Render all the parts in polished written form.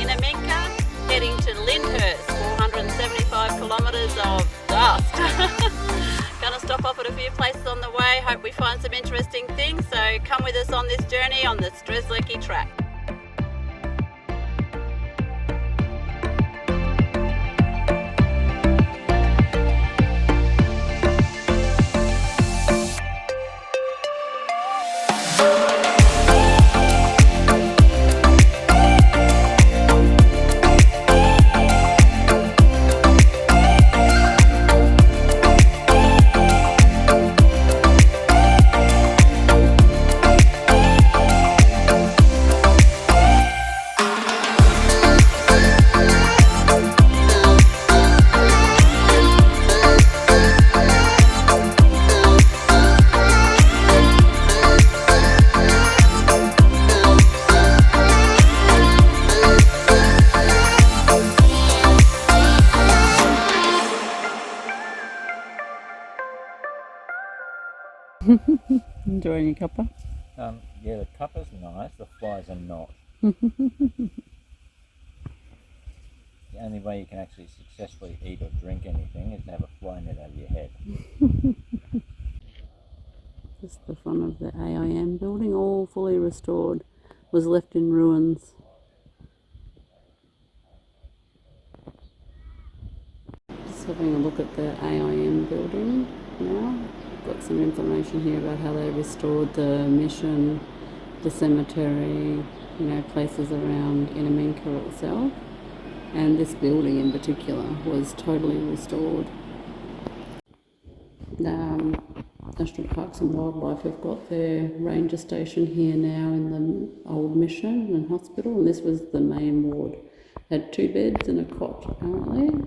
Innamincka, heading to Lyndhurst, 475 kilometres of dust. Gonna stop off at a few places on the way, hope we find some interesting things, so come with us on this journey on the Strzelecki Track. Enjoying your cuppa? Yeah, the cuppa's nice, the flies are not. The only way you can actually successfully eat or drink anything is to have a fly net over your head. This is the front of the AIM building, all fully restored, was left in ruins. Just having a look at the AIM building now. Got some information here about how they restored the mission, the cemetery, places around Innamincka itself. And this building in particular was totally restored. National Parks and Wildlife have got their ranger station here now in the old mission and hospital, and this was the main ward. Had 2 beds and a cot apparently.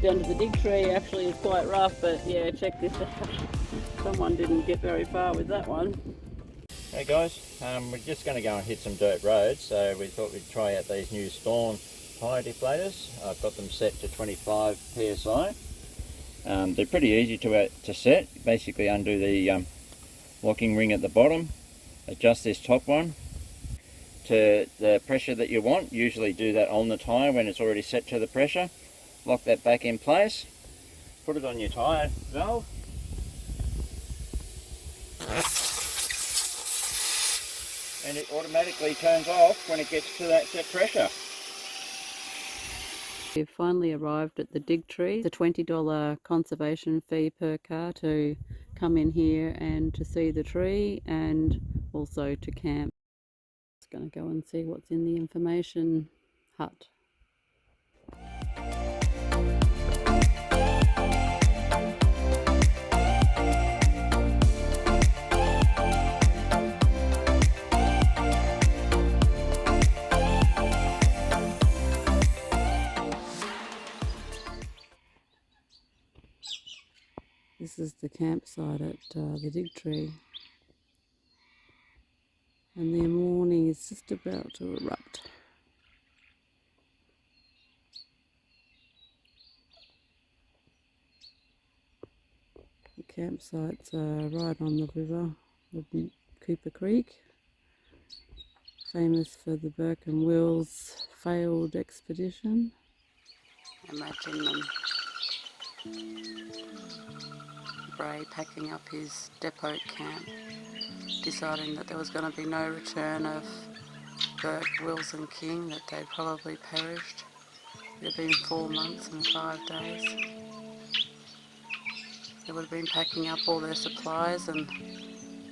Down to the dig tree actually is quite rough, but yeah, check this out. Someone didn't get very far with that one. Hey guys, we're just going to go and hit some dirt roads, so we thought we'd try out these new Storm tyre deflators. I've got them set to 25 psi. They're pretty easy to set. Basically undo the locking ring at the bottom, adjust this top one to the pressure that you want. Usually do that on the tyre when it's already set to the pressure. Lock that back in place, put it on your tyre valve, and it automatically turns off when it gets to that set pressure. We've finally arrived at the dig tree. It's a $20 conservation fee per car to come in here and to see the tree and also to camp. Just going to go and see what's in the information hut. This is the campsite at the dig tree, and the morning is just about to erupt. The campsites are right on the river of Cooper Creek, famous for the Burke and Wills failed expedition. Imagine them. Bray packing up his depot camp, deciding that there was going to be no return of Burke, Wills and King, that they'd probably perished. It had been 4 months and 5 days. They would have been packing up all their supplies, and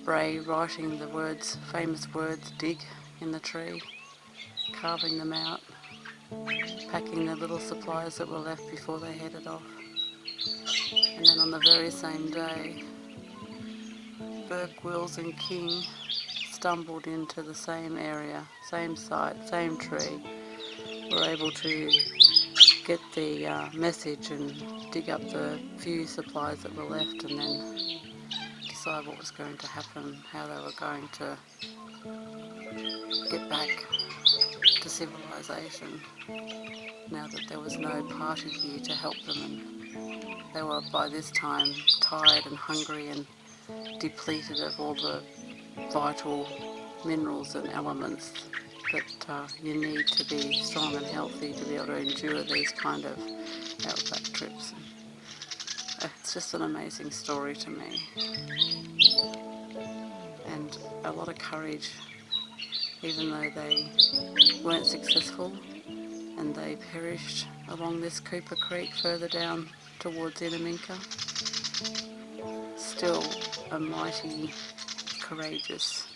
Bray writing the words, famous words, dig, in the tree, carving them out, packing the little supplies that were left before they headed off. And then on the very same day, Burke, Wills and King stumbled into the same area, same site, same tree, were able to get the message and dig up the few supplies that were left, and then decide what was going to happen, how they were going to get back to civilization now that there was no party here to help them, and they were by this time tired and hungry and depleted of all the vital minerals and elements that you need to be strong and healthy to be able to endure these kind of outback trips. It's just an amazing story to me, and a lot of courage, even though they weren't successful and they perished along this Cooper Creek further down towards Innamincka. Still a mighty, courageous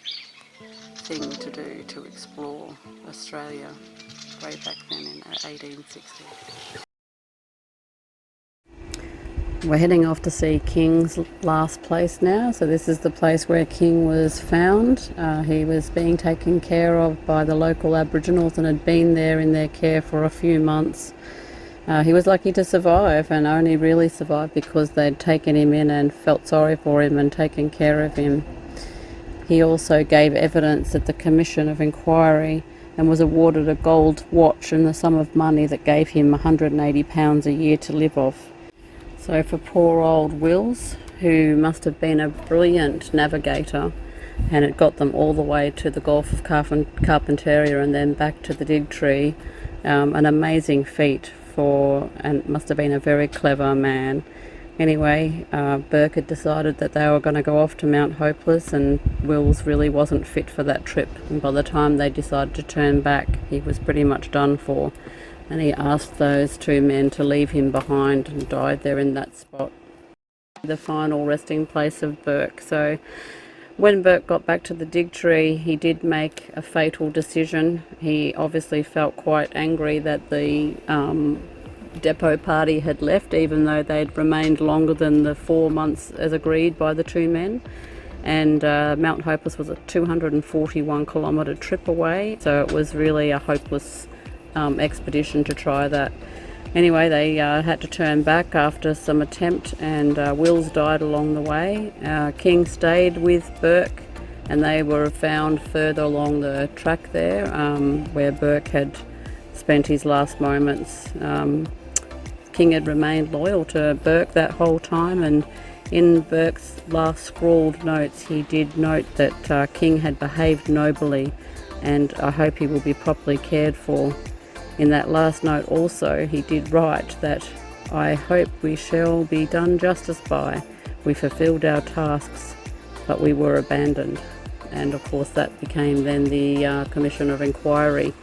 thing to do, to explore Australia way back then in 1860. We're heading off to see King's last place now. So this is the place where King was found. He was being taken care of by the local Aboriginals and had been there in their care for a few months. He was lucky to survive, and only really survived because they'd taken him in and felt sorry for him and taken care of him. He also gave evidence at the Commission of Inquiry and was awarded a gold watch and the sum of money that gave him £180 a year to live off. So for poor old Wills, who must have been a brilliant navigator and it got them all the way to the Gulf of Carpentaria and then back to the Dig Tree, an amazing feat and must have been a very clever man. Anyway, Burke had decided that they were going to go off to Mount Hopeless, and Wills really wasn't fit for that trip, and by the time they decided to turn back, he was pretty much done for, and he asked those two men to leave him behind and died there in that spot. The final resting place of Burke. So when Burke got back to the Dig Tree, he did make a fatal decision. He obviously felt quite angry that the depot party had left, even though they'd remained longer than the 4 months as agreed by the two men. And Mount Hopeless was a 241 kilometre trip away, so it was really a hopeless expedition to try that. Anyway, they had to turn back after some attempt, and Wills died along the way. King stayed with Burke, and they were found further along the track there, where Burke had spent his last moments. King had remained loyal to Burke that whole time, and in Burke's last scrawled notes he did note that King had behaved nobly, and I hope he will be properly cared for. In that last note also he did write that, "I hope we shall be done justice by. We fulfilled our tasks, but we were abandoned." And of course that became then the Commission of Inquiry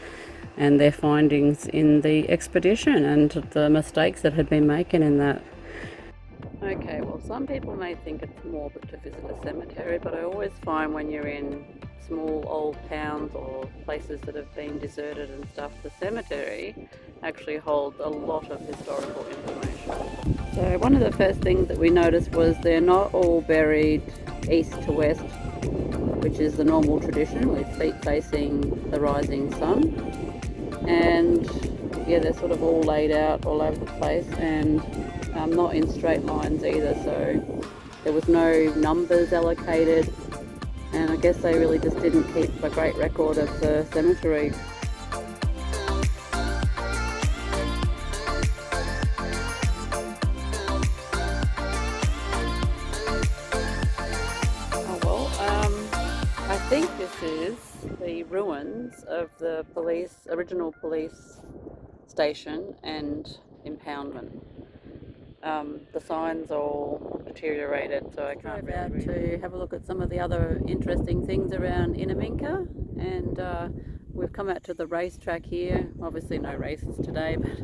and their findings in the expedition and the mistakes that had been making in that. Okay, well, some people may think it's morbid to visit a cemetery, but I always find when you're in small old towns or places that have been deserted and stuff, the cemetery actually holds a lot of historical information. So one of the first things that we noticed was they're not all buried east to west, which is the normal tradition, with feet facing the rising sun. And yeah, they're sort of all laid out all over the place, and not in straight lines either, so there was no numbers allocated, and I guess they really just didn't keep a great record of the cemetery. Oh well, I think this is the ruins of the original police station and impoundment. The signs all deteriorated, so I can't really to have a look at some of the other interesting things around Innamincka, and we've come out to the racetrack here. Obviously no races today, but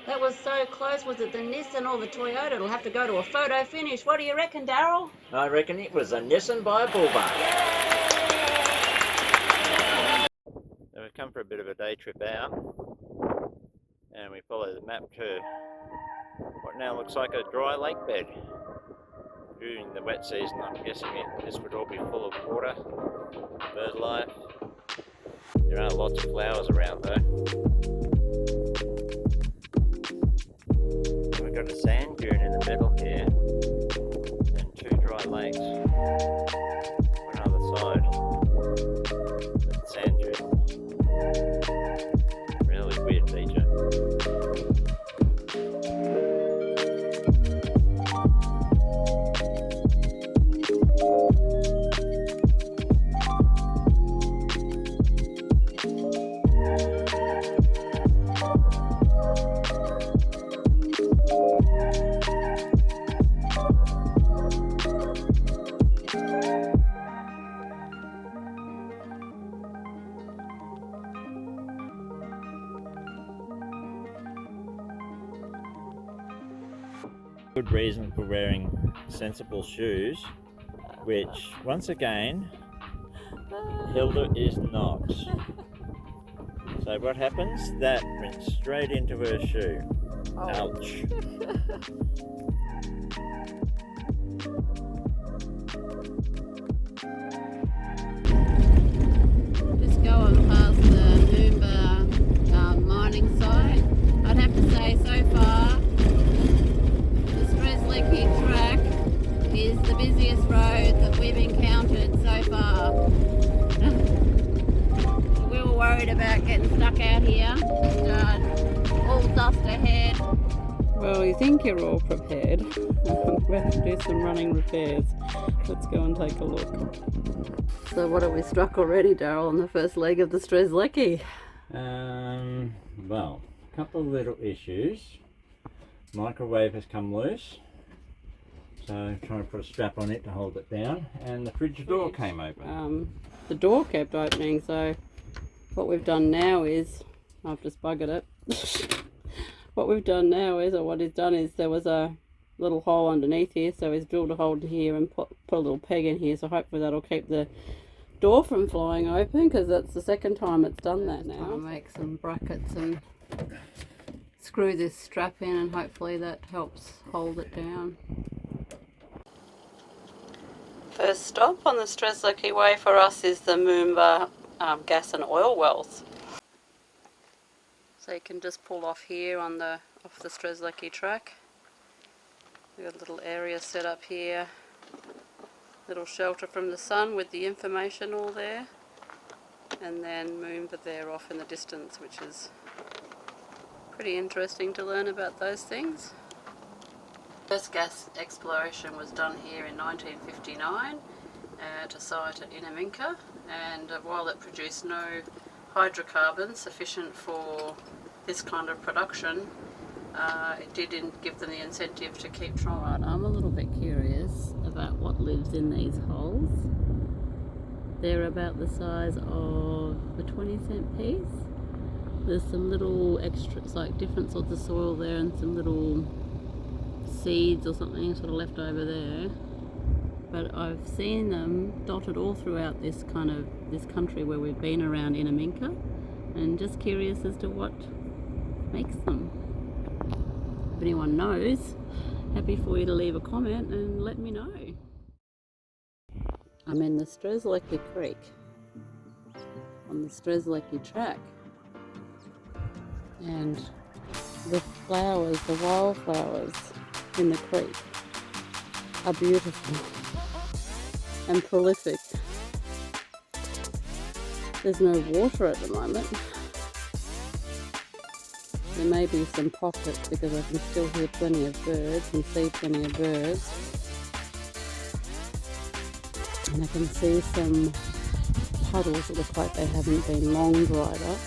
that was so close. Was it the Nissan or the Toyota? It'll have to go to a photo finish. What do you reckon, Daryl? I reckon it was a Nissan by a bullbar. So we've come for a a bit of a day trip out, and we follow the map to what now looks like a dry lake bed. During the wet season, I'm guessing this would all be full of water, bird life. There are lots of flowers around though. We've got a sand dune in the middle here, and two dry lakes on either side. That's sand dune. Really weird feature. Good reason for wearing sensible shoes, which once again Hilda is not. So what happens? That went straight into her shoe. Oh. Ouch. Just going past the Moomba mining site. I'd have to say so far the Strzelecki Track is the busiest road that we've encountered so far. We were worried about getting stuck out here. All dust ahead. Well, you think you're all prepared. We have to do some running repairs. Let's go and take a look. So what have we struck already, Daryl, on the first leg of the Strzelecki? Well, a couple of little issues. Microwave has come loose, so I'm trying to put a strap on it to hold it down, and the fridge door came open. The door kept opening, so what we've done now is, I've just buggered it. What we've done now is, or what he's done is, there was a little hole underneath here, so he's drilled a hole here and put a little peg in here, so hopefully that'll keep the door from flying open, because that's the second time it's done that now. I'll make some brackets and screw this strap in, and hopefully that helps hold it down. First stop on the Strzelecki way for us is the Moomba Gas and Oil wells. So you can just pull off here on off the Strzelecki Track. We've got a little area set up here, little shelter from the sun with the information all there, and then Moomba there off in the distance, which is pretty interesting to learn about those things. First gas exploration was done here in 1959 at a site at Innamincka, and while it produced no hydrocarbons sufficient for this kind of production, it didn't give them the incentive to keep trying. I'm a little bit curious about what lives in these holes. They're about the size of a 20-cent piece. There's some little extras, like different sorts of soil there, and some little seeds or something sort of left over there. But I've seen them dotted all throughout this country where we've been around Innamincka, and just curious as to what makes them. If anyone knows, happy for you to leave a comment and let me know. I'm in the Strzelecki Creek on the Strzelecki Track, and the flowers, the wildflowers in the creek are beautiful and prolific. There's no water at the moment. There may be some pockets because I can still hear plenty of birds and see plenty of birds. And I can see some puddles that look like they haven't been long dried up.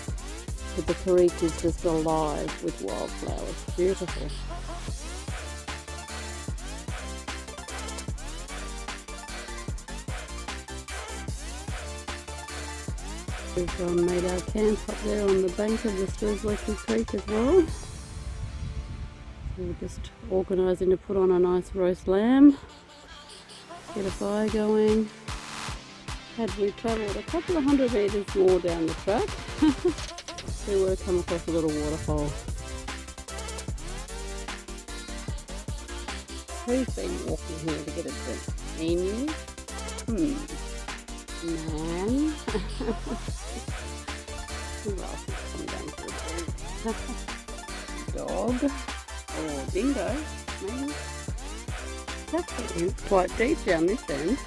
But the creek is just alive with wildflowers. Beautiful. We've made our camp up there on the bank of the Strzelecki Creek as well. We're just organising to put on a nice roast lamb, get a fire going. Had we travelled a couple of 100 metres more down the track, We were come across a little waterfall. Who's been walking here to get a drink? Emu? Man? Who else has come down for a drink? Dog? Or dingo, maybe? That's getting quite deep down this end.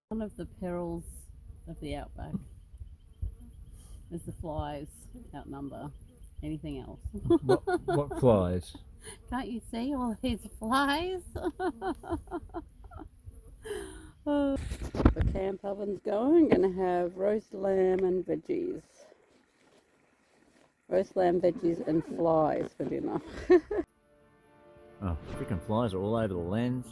One of the perils of the outback is the flies outnumber anything else. What flies? Can't you see all these flies? Oh. The camp oven's going. Gonna have roast lamb and veggies. Roast lamb, veggies and flies for dinner. Oh, freaking flies are all over the lens.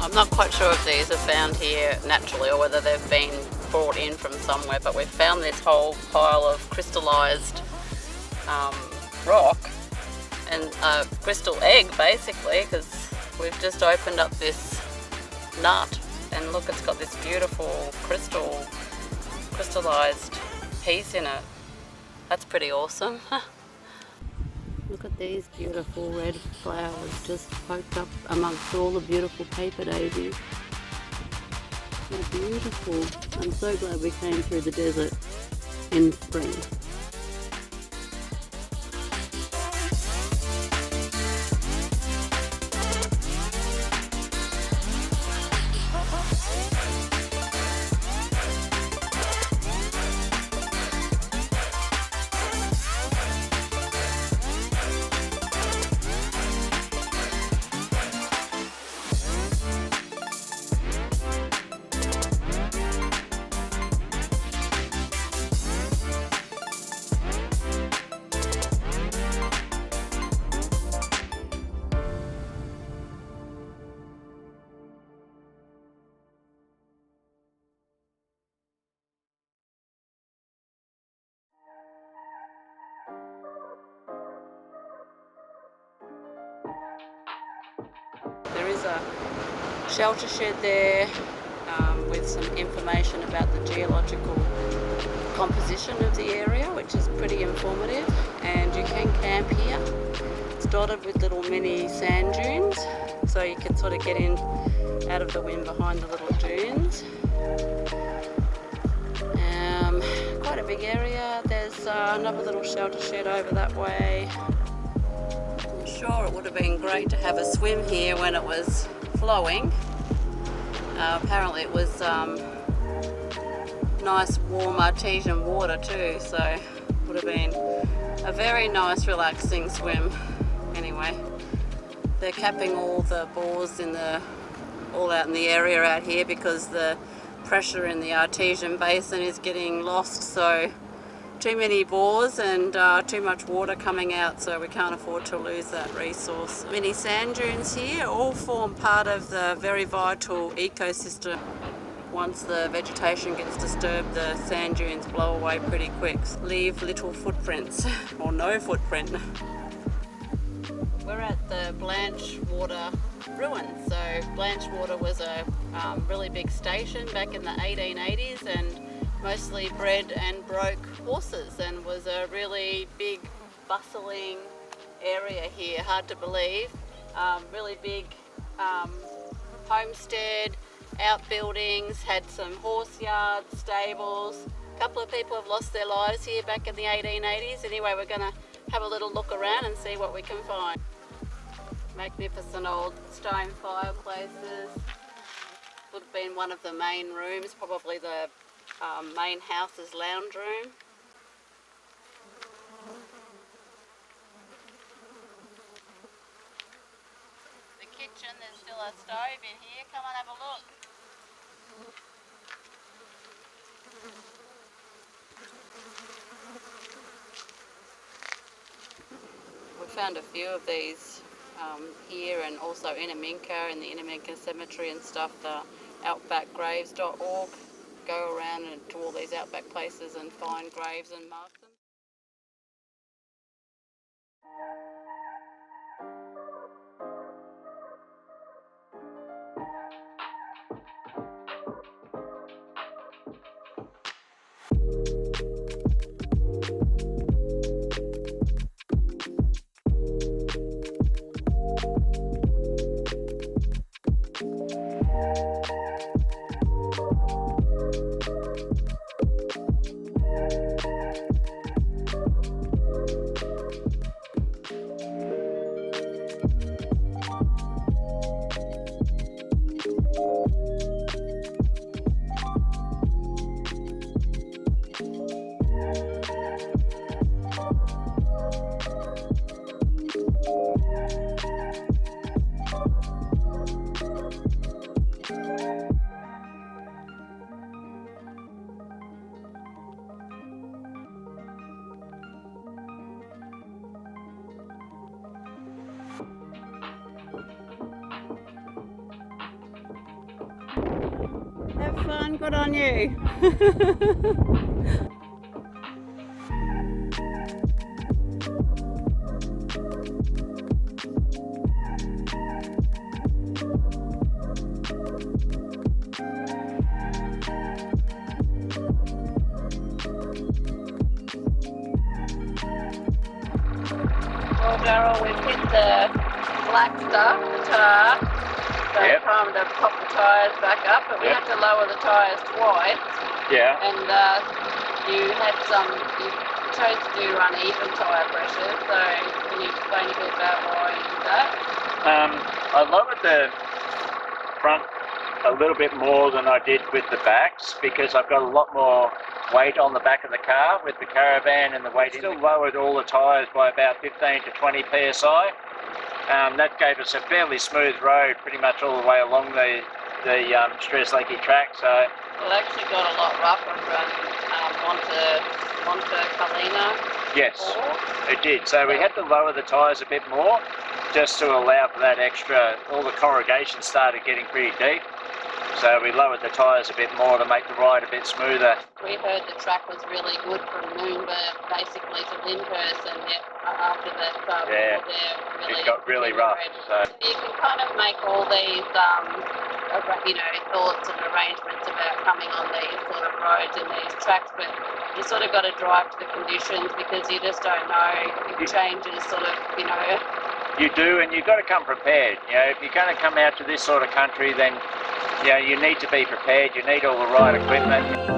I'm not quite sure if these are found here naturally or whether they've been brought in from somewhere, but we've found this whole pile of crystallised rock and a crystal egg basically, because we've just opened up this nut and look, it's got this beautiful crystallised piece in it. That's pretty awesome. Look at these beautiful red flowers just poked up amongst all the beautiful paper daisies. They're beautiful. I'm so glad we came through the desert in spring. There is a shelter shed there with some information about the geological composition of the area, which is pretty informative, and you can camp here. It's dotted with little mini sand dunes, so you can sort of get in out of the wind behind the little dunes. Quite a big area. There's another little shelter shed over that way. I'm sure it would have been great to have a swim here when it was flowing. Apparently it was nice warm artesian water too, so it would have been a very nice relaxing swim. Anyway, they're capping all the bores all out in the area out here because the pressure in the artesian basin is getting lost, so too many bores and too much water coming out, so we can't afford to lose that resource. Many sand dunes here all form part of the very vital ecosystem. Once the vegetation gets disturbed, the sand dunes blow away pretty quick, leave little footprints or no footprint. We're at the Blanchewater ruins. So Blanchewater was a really big station back in the 1880s and mostly bred and broke horses, and was a really big bustling area here, hard to believe. Really big homestead, outbuildings, had some horse yards, stables. A couple of people have lost their lives here back in the 1880s. Anyway, we're going to have a little look around and see what we can find. Magnificent old stone fireplaces. would have been one of the main rooms, probably the main house's lounge room. The kitchen, there's still a stove in here. Come on, have a look. We found a few of these here, and also Innamincka and the Innamincka cemetery and stuff, the outbackgraves.org. Go around and to all these outback places and find graves and mark them. Have fun, good on you. Well, Daryl, we've hit the black stuff, the tar. So time to pop the tyres back up, but we had to lower the tyres twice. Yeah. And you chose to do uneven tyre pressure, so can you explain a bit about why you did that? I lowered the front a little bit more than I did with the backs because I've got a lot more weight on the back of the car with the caravan and the weight. Still lowered all the tyres by about 15 to 20 psi. That gave us a fairly smooth road pretty much all the way along the Strzelecki Track. So it actually got a lot rougher from Montecollina. Yes, it did. So we had to lower the tyres a bit more just to allow for that extra. All the corrugations started getting pretty deep. So we lowered the tyres a bit more to make the ride a bit smoother. We heard the track was really good from Moomba basically to Lyndhurst, and after that it got really rough. So you can kind of make all these thoughts and arrangements about coming on these sort of roads and these tracks, but you sort of got to drive to the conditions because you just don't know. It changes sort of, You do, and you've got to come prepared. If you're going to come out to this sort of country, then you need to be prepared. You need all the right equipment.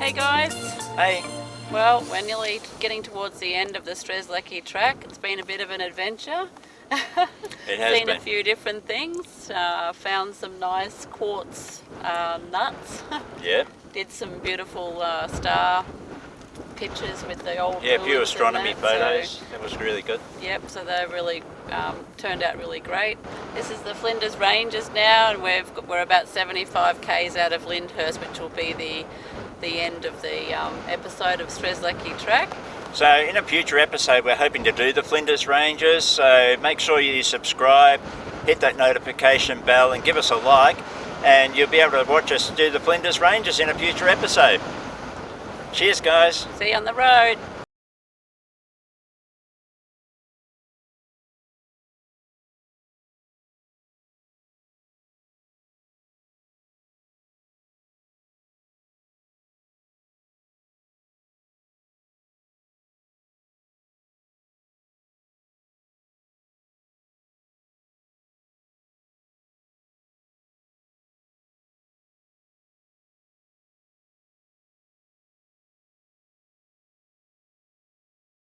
Hey guys, Hey, well we're nearly getting towards the end of the Strzelecki Track. It's been a bit of an adventure. it has Seen been. a few different things, found some nice quartz nuts, Yeah, did some beautiful star pictures with the old yeah, few ruins and astronomy that, photos. so- That was really good. Yep, so they really turned out really great. This is the Flinders Ranges now, and we're about 75 k's out of Lyndhurst, which will be the end of the episode of Strzelecki Track. So in a future episode, we're hoping to do the Flinders Ranges. So make sure you subscribe, hit that notification bell, and give us a like, and you'll be able to watch us do the Flinders Ranges in a future episode. Cheers, guys. See you on the road.